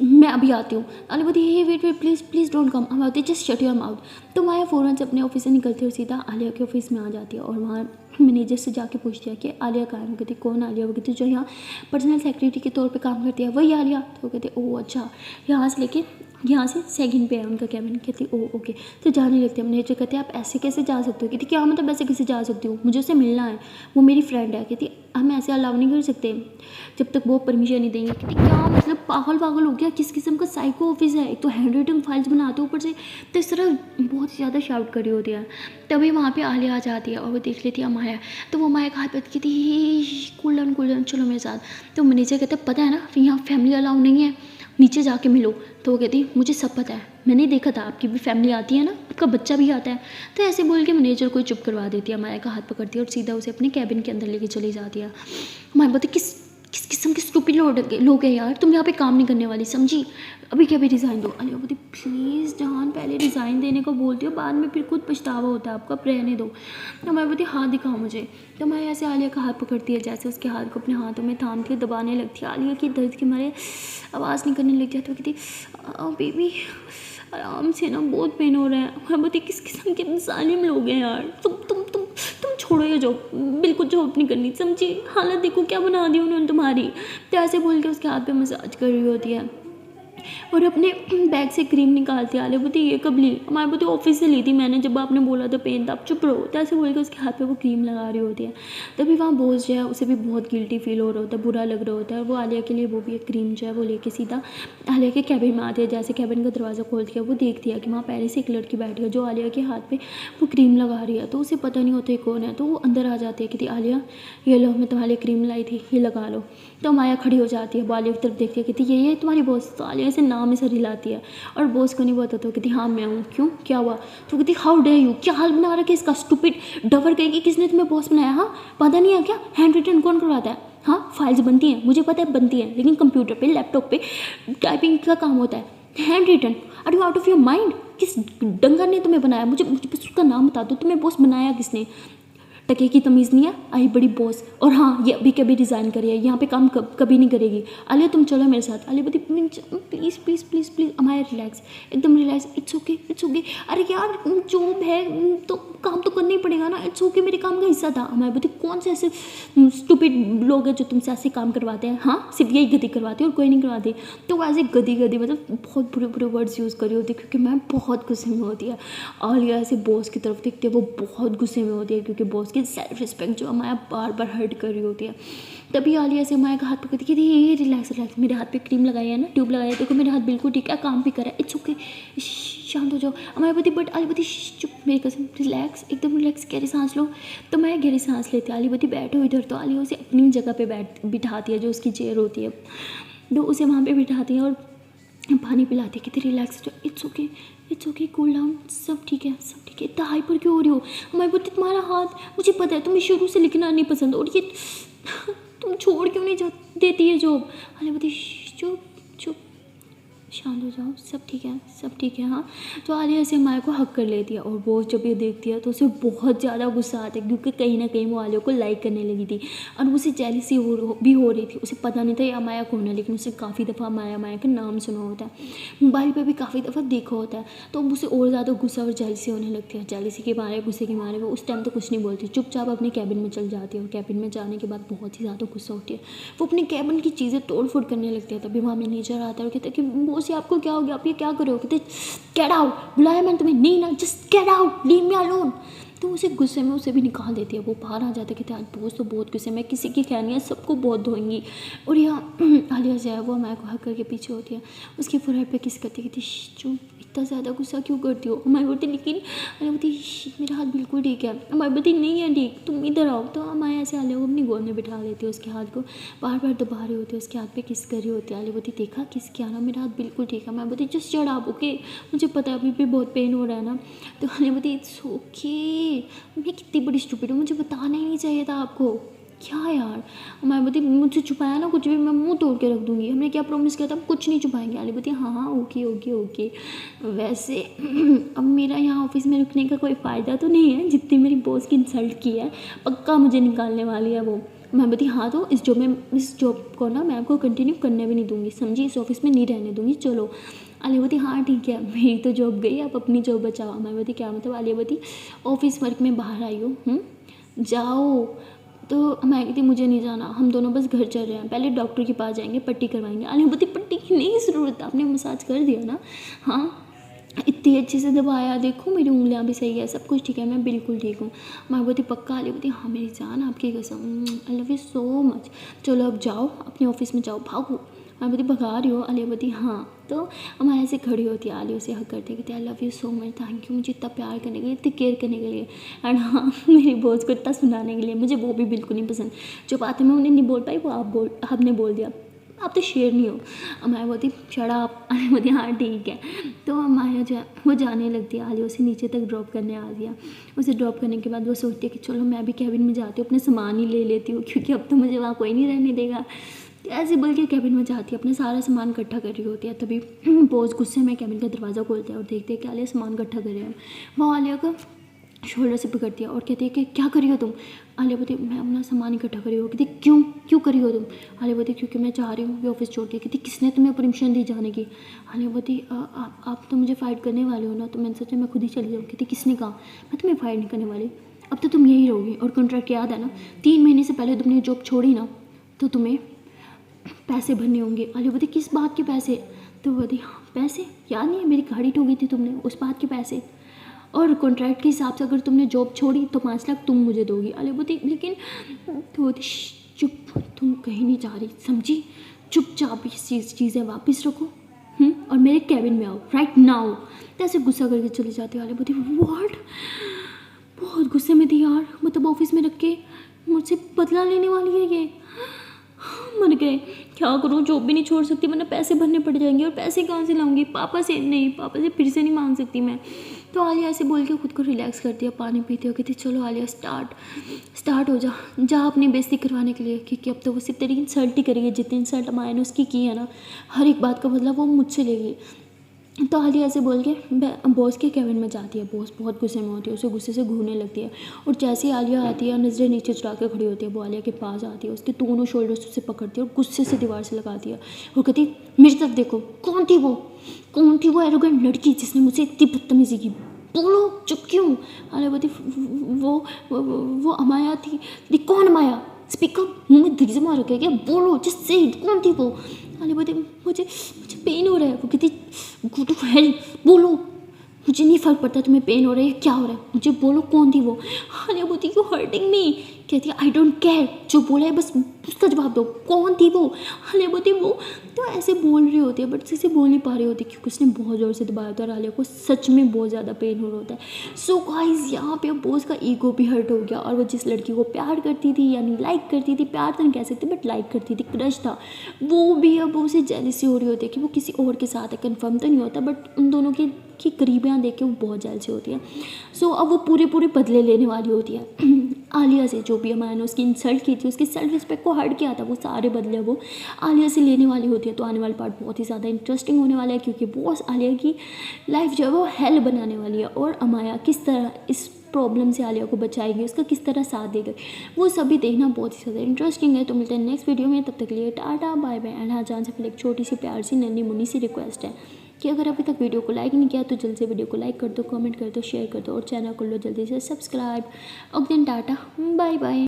मैं अभी आती हूँ। आलिया बोलती hey wait wait please please don't come. मैं बोलती जस्ट शट योर माउथ। तो माया फ़ौरन से अपने ऑफिस से निकलती है और सीधा आलिया के ऑफिस में आ जाती है, और वहाँ मैनेजर से जाके पूछती है कि आलिया कहाँ है। वो कहती कौन आलिया। वो कहती जो यहाँ पर्सनल सेक्रेटरी के तौर पे काम करती है वही आलिया। तो वो कहते ओह अच्छा, यहाँ से लेके यहाँ से सेकंड पे है उनका कैबिन। कहती ओह ओके। तो जाने लगते हैं। मैनेजर कहते हैं आप ऐसे कैसे जा सकते हो। कहती क्या मतलब ऐसे कैसे जा सकती हूँ, मुझे उससे मिलना है, वो मेरी फ्रेंड है। कहती हम ऐसे अलाउ नहीं कर सकते जब तक वो परमिशन नहीं देंगे। कहती क्या मतलब पागल पागल हो गया, किस किस्म का साइको ऑफिस है, एक तो हैंड रिटन फाइल्स बनाते हो ऊपर से, तो इस तरह बहुत ही ज़्यादा शाउट कर रही होती है। तभी वहाँ पे आलिया आ जाती है और वो देख लेती है माया। तो वो माया का हाथ पकड़ कहती कूल डाउन चलो मेरे साथ। तो मैनेजर कहते पता है ना यहाँ फैमिली अलाउ नहीं है, नीचे जाके मिलो। तो वो कहती मुझे सब पता है, मैंने देखा था आपकी भी फैमिली आती है ना, आपका बच्चा भी आता है। तो ऐसे बोल के मैनेजर को चुप करवा देती है, माया का हाथ पकड़ती है और सीधा उसे अपने कैबिन के अंदर लेके चली जाती है। माया बोलती किस किस किस्म के स्टूपिड लोग हैं यार, तुम यहाँ पे काम नहीं करने वाली, समझी, अभी क्या भी रिज़ाइन दो। आलिया बोलती प्लीज़ जान, पहले रिज़ाइन देने को बोलती हो, बाद में फिर खुद पछतावा होता है आपका, रहने दो। तो मैं बोलती हाथ दिखाओ मुझे। तो मैं ऐसे आलिया का हाथ पकड़ती है, जैसे उसके हाथ को अपने हाथों में थाम के दबाने लगती है। आलिया की दर्द के मारे आवाज़ नहीं करने लग जाती। वो कहती बेबी आराम से ना, बहुत पेन हो रहा है। मैं बोलती किस किस्म के जालिम लोग हैं यार, तुम छोड़ो ये जॉब, बिल्कुल जॉब नहीं करनी, समझी, हालत देखो क्या बना दी उन्होंने तुम्हारी। तो ऐसे बोल के उसके हाथ पे मसाज कर रही होती है और अपने बैग से क्रीम निकालती है। आलिया बोलती ये कब ली। हमारे बोलती ऑफिस से ली थी मैंने, जब आपने बोला था पेन था, आप चुप रहो। तो ऐसे बोल के उसके हाथ पे वो क्रीम लगा रही होती है। तभी वहाँ बॉस जो है उसे भी बहुत गिल्टी फील हो रहा होता है, बुरा लग रहा होता है। वो आलिया के लिए वो भी एक क्रीम जो है वो लेके सीधा आलिया के कैबिन में आती है। जैसे कैबिन का दरवाज़ा खोलती है वो देखती है कि वहाँ पहले से एक लड़की बैठी है जो आलिया के हाथ पे वो क्रीम लगा रही है। तो उसे पता नहीं होता है कौन है। तो वो अंदर आ जाती है, कहती आलिया ये लो मैं तुम्हारे लिए क्रीम लाई थी, ये लगा लो। तो माया खड़ी हो जाती है, वो आलिया की तरफ देखती है, कहती ये तुम्हारी बॉस। तो आलिया से नाम से हिलाती है और बॉस को नहीं बताता। कहती हाँ मैं हूँ, क्यों क्या हुआ। तो कहती हाउ डे यू, क्या हाल बना रखा है इसका, स्टूपिड डवर कहेगी, किसने तुम्हें बॉस बनाया, हाँ पता नहीं है क्या, हैंड रिटन कौन करवाता है, हाँ फाइल्स बनती हैं मुझे पता है बनती हैं, लेकिन कंप्यूटर पे लैपटॉप पे टाइपिंग का काम होता है, handwritten, are you out of your mind, किस डंगर ने तुम्हें बनाया, मुझे बस उसका नाम बता दो, तुम्हें बॉस बनाया किसने, टके की तमीज़ नहीं है, आई बड़ी बॉस। और हाँ ये अभी कभी रिज़ाइन करी है, यहाँ पे काम कभी नहीं करेगी। आलिया तुम चलो मेरे साथ। आलिया बोलती please please please please Amaya relax, एकदम relax, it's okay it's okay. अरे यार जॉब है तो काम तो करना ही पड़ेगा ना, इट्स ओके मेरे काम का हिस्सा था। अमाया बोलती कौन से ऐसे स्टूपिड लोग हैं जो तुमसे ऐसे काम करवाते हैं, हाँ सिर्फ यही गति करवाते और कोई नहीं करवाते। तो वो ऐसे गदी मतलब बहुत बुरे बुरे वर्ड्स यूज़ करी होती है, क्योंकि मैं बहुत गुस्से में होती है। आलिया ऐसे बॉस की तरफ देखती है, वो बहुत गुस्से में होती है क्योंकि बॉस उसकी सेल्फ रिस्पेक्ट जो अमाया बार बार हर्ट कर रही होती है। तभी आलिया से अमाया का हाथ पकड़ती कहती है ये रिलैक्स रिलैक्स, मेरे हाथ पे क्रीम लगाई है ना, ट्यूब लगाई है, देखो मेरा हाथ बिल्कुल ठीक है, काम भी कर रहा है, इट्स ओके, शांत हो जाओ। अमाया बोलती बट आलिया बोलती चुप, मेरी कसम रिलैक्स, एकदम रिलैक्स, गहरी सांस लो। तो मैं गहरी सांस लेती, आलिया बोलती बैठो इधर। तो आलिया उसे अपनी जगह पे बिठाती है, जो उसकी चेयर होती है, तो उसे वहाँ पे बिठाती है और पानी पिलाती है, कहती रिलैक्स हो जाओ, इट्स ओके कूल डाउन, सब ठीक है सब ठीक है, इतना हाइपर क्यों हो रही हो। हमारे बोलती तुम्हारा हाथ मुझे पता है, तुम्हें शुरू से लिखना नहीं पसंद और ये तुम छोड़ क्यों नहीं देती है जॉब। अरे बोलती चुप चुप, शांत हो जाओ, सब ठीक है सब ठीक है। हाँ, तो आलिया से माया को हक कर लेती है और वो जब ये देखती है तो उसे बहुत ज़्यादा गुस्सा आता है, क्योंकि कहीं ना कहीं वो आलिया को लाइक करने लगी थी और उसे जेलसी भी हो रही थी। उसे पता नहीं था ये अमाया कौन है, लेकिन उसे काफ़ी दफ़ा माया का नाम सुना होता है, मोबाइल पर भी काफ़ी दफ़ा देखा होता है, तो उसे और ज़्यादा गुस्सा और जेलसी होने लगती है। जेलसी के मारे, गुस्से के मारे वो उस टाइम तो कुछ नहीं बोलती, चुपचाप अपने कैबिन में चल जाती है और कैबिन में जाने के बाद बहुत ही ज़्यादा गुस्सा होती है। वो अपने कैबिन की चीज़ें तोड़ फोड़ करने लगती है। तभी वहाँ मैनेजर आता है और कहता है कि बॉस आपको क्या हो गया, आप ये क्या कर रहे हो। कहते गेट आउट, बुलाया मैंने तुम्हें, नहीं ना, just get out, leave me alone. तो उसे गुस्से में उसे भी निकाल देती है, वो बाहर आ जाता है, कहते आज बॉस तो बहुत गुस्से में, किसी की खैर नहीं है, सबको बहुत धोएंगी। और यहाँ आलिया जो है वो अमाया को हक करके पीछे होती है, उसके फोरहेड पे किस करती, कहती चुप, इतना ज़्यादा गुस्सा क्यों करती हो। अमाया बोलती लेकिन, अरे बोलती मेरा हाथ बिल्कुल ठीक है। अमाया बोलती नहीं है ठीक, तुम इधर आओ। तो अमाया ऐसे आलिया को अपनी गोद में बिठा लेती है, उसके हाथ को बार बार दबा रही होती है, उसके हाथ पे किस कर रही होती है। आलिया बोलती देखा किस किया ना, मेरा हाथ बिल्कुल ठीक है। मैं बोलती जस्ट शट अप ओके, मुझे पता है अभी भी बहुत पेन हो रहा है ना। तो आलिया बोलती इट्स ओके, मैं कितनी बड़ी स्टूपिड हूँ, मुझे बताना ही नहीं चाहिए था आपको, क्या यार। मैं बोलती मुझसे छुपाया ना कुछ भी, मैं मुंह तोड़ के रख दूंगी, हमने क्या प्रॉमिस किया था, कुछ नहीं छुपाएंगे। आलिया बोलती हाँ ओके ओके ओके। वैसे अब मेरा यहाँ ऑफिस में रुकने का कोई फ़ायदा तो नहीं है, जितनी मेरी बॉस की इंसल्ट की है पक्का मुझे निकालने वाली है वो। मैं बोलती हाँ, तो इस जॉब को ना मैं आपको कंटिन्यू करने भी नहीं दूँगी, समझी, इस ऑफिस में नहीं रहने दूँगी, चलो। आलिया बोलती हाँ ठीक है, मेरी तो जॉब गई, आप अपनी जॉब बचाओ। मैं बोलती क्या मतलब। आलिया बोलती ऑफिस वर्क में बाहर आई हो, जाओ। तो मैं कहती मुझे नहीं जाना, हम दोनों बस घर चल रहे हैं, पहले डॉक्टर के पास जाएंगे, पट्टी करवाएंगे। आलिया बोलती पट्टी की नहीं ज़रूरत, आपने मसाज कर दिया ना, हाँ इतनी अच्छे से दबाया, देखो मेरी उंगलियां भी सही है, सब कुछ ठीक है, मैं बिल्कुल ठीक हूँ। मैं बोलती पक्का। आलिया बोलती हाँ मेरी जान, आपकी कसम, आई लव यू सो मच, चलो अब जाओ अपने ऑफिस में जाओ, भागो। मैं बोलती भगा रही हो। आलिया बोलती हाँ। तो हमारे ऐसे खड़ी होती है, आलिया से हक करते कहते आई love you so much, thank you मुझे इतना प्यार करने के लिए, इतनी केयर करने के लिए, एंड हाँ मेरी बॉस को इतना सुनाने के लिए, मुझे वो भी बिल्कुल नहीं पसंद। जो बातें मैं उन्हें नहीं बोल पाई वो आपने बोल दिया, आप तो शेर नहीं हो। अमाया बोलती शराब। आलिया बोलती हाँ ठीक है। तो अमाया जो है वो जाने लगती है, आलिया उसे नीचे तक ड्रॉप करने आ गया। उसे ड्रॉप करने के बाद वो सोचती है कि चलो मैं भी कैबिन में जाती हूँ, अपने सामान ही ले लेती हूँ, क्योंकि अब तो मुझे वहाँ कोई नहीं रहने देगा। तो ऐसे बोल के कैबिन में जाती है, अपना सारा सामान इकट्ठा कर रही होती है। तभी बॉस गुस्से में कैबिन का दरवाज़ा खोलते हैं और देखते हैं कि आलिया सामान इकट्ठा कर रहे हैं। वो आलिया का शोल्डर से पकड़ती है और कहती है कि क्या करी हो तुम। आलिया बोलती मैं अपना सामान इकट्ठा करी हो। कहती क्यों करी हो तुम। आलिया बोलती क्योंकि मैं चाह रही हूँ ये ऑफिस छोड़ के। कहती किसने तुम्हें परमिशन दी जाने की। आलिया बोलती आप तो मुझे फाइट करने वाले हो ना, तो मैंने सोचा मैं खुद ही चली जाऊँ। कहती किसने कहा, मैं तुम्हें फाइट नहीं करने वाली, अब तो तुम यही रहोगी। और कॉन्ट्रैक्ट याद है ना, 3 महीने से पहले तुमने जॉब छोड़ी ना, तो तुम्हें पैसे भरने होंगे। आलिया बोलती किस बात के पैसे। तो बोलती हाँ पैसे याद नहीं है, मेरी गाड़ी ठोकी थी तुमने, उस बात के पैसे, और कॉन्ट्रैक्ट के हिसाब से अगर तुमने जॉब छोड़ी तो 5 लाख तुम मुझे दोगी। आलिया बोलती लेकिन, तो बोलती चुप, तुम कहीं नहीं जा रही, समझी, चुपचाप ये चीज़ें वापस रखो और मेरे कैबिन में आओ राइट नाउ। तो ऐसे गुस्सा करके चली जाती है। आलिया बोलती व्हाट, बहुत गुस्से में थी यार, मतलब ऑफिस में रख के मुझसे बदला लेने वाली है ये, मर गए, क्या करूँ, जॉब भी नहीं छोड़ सकती वरना पैसे भरने पड़ जाएंगे, और पैसे कहाँ से लाऊंगी, पापा से नहीं, पापा से फिर से नहीं मांग सकती मैं। तो आलिया ऐसे बोल के खुद को रिलैक्स करती है, पानी पीती हो, कहती चलो आलिया स्टार्ट हो जा अपनी बेइज्जती करवाने के लिए, क्योंकि अब तो वो सिर्फ तेरी इंसल्ट ही करेगी, जितनी इंसल्ट माया ने उसकी की है ना, हर एक बात का बदला वो मुझसे लेगी। तो आलिया ऐसे बोल के बॉस के कैबिन में जाती है। बॉस बहुत गुस्से में होती है, उसे गुस्से से घूरने लगती है, और जैसे ही आलिया आती है नजरें नीचे चढ़ा के खड़ी होती है, वो आलिया के पास आती है, उसके दोनों शोल्डर्स उसे पकड़ती है और गुस्से से दीवार से लगाती है और कहती मेरी तरफ देखो, कौन थी वो एरोगेंट लड़की जिसने मुझसे इतनी बदतमीजी की, बोलो चुप क्यों। आलिया बोलती वो अमाया थी। कौन अमाया, स्पीकर मुँह में धीरे से मार रखा है क्या, बोलो जस्ट से इट, कौन थी वो। आलिया बोलती मुझे पेन हो रहा है। वो कहती गो टू हेल, बोलो मुझे नहीं फ़र्क पड़ता तुम्हें पेन हो रहा है क्या हो रहा है, मुझे बोलो कौन थी वो। आलिया बोलती यू हर्टिंग मी। कहती है आई डोंट केयर, जो बोला है बस उसका जवाब दो, कौन थी वो। आलिया बोलती वो तो ऐसे बोल रही होती है बट ऐसे बोल नहीं पा रही होती क्योंकि उसने बहुत ज़ोर से दबाया होता है और आलिया को सच में बहुत ज़्यादा पेन हो रहा होता है। सो गाइस यहाँ पे बॉस का ईगो भी हर्ट हो गया और वो जिस लड़की को प्यार करती थी यानी लाइक करती थी, प्यार तो नहीं कह सकती बट लाइक करती थी, क्रश था, वो भी अब उसे जेलसी हो रही होती है कि वो किसी और के साथ है। कन्फर्म तो नहीं होता बट उन दोनों की करीबियाँ देख के वो बहुत जेलसी होती है। सो अब वो पूरे बदले लेने वाली होती है आलिया से, जो भी अमाया ने उसकी इंसल्ट की थी, उसकी सेल्फ रिस्पेक्ट को हर्ट किया था, वो सारे बदले वो आलिया से लेने वाली होती है। तो आने वाला पार्ट बहुत ही ज़्यादा इंटरेस्टिंग होने वाला है क्योंकि बॉस आलिया की लाइफ जो है वो हेल बनाने वाली है और अमाया किस तरह इस प्रॉब्लम से आलिया को बचाएगी, उसका किस तरह साथ देगी, वो सभी देखना बहुत ही ज़्यादा इंटरेस्टिंग है। तो मिलते हैं नेक्स्ट वीडियो में, तब तक के लिए टाटा बाय बाय। एंड हाँ, जान से पहले एक छोटी सी प्यार सी नन्ही मुन्नी सी रिक्वेस्ट है कि अगर अभी तक वीडियो को लाइक नहीं किया तो जल्दी से वीडियो को लाइक कर दो, कमेंट कर दो, शेयर कर दो और चैनल को लो जल्दी से subscribe. Okay tata bye bye.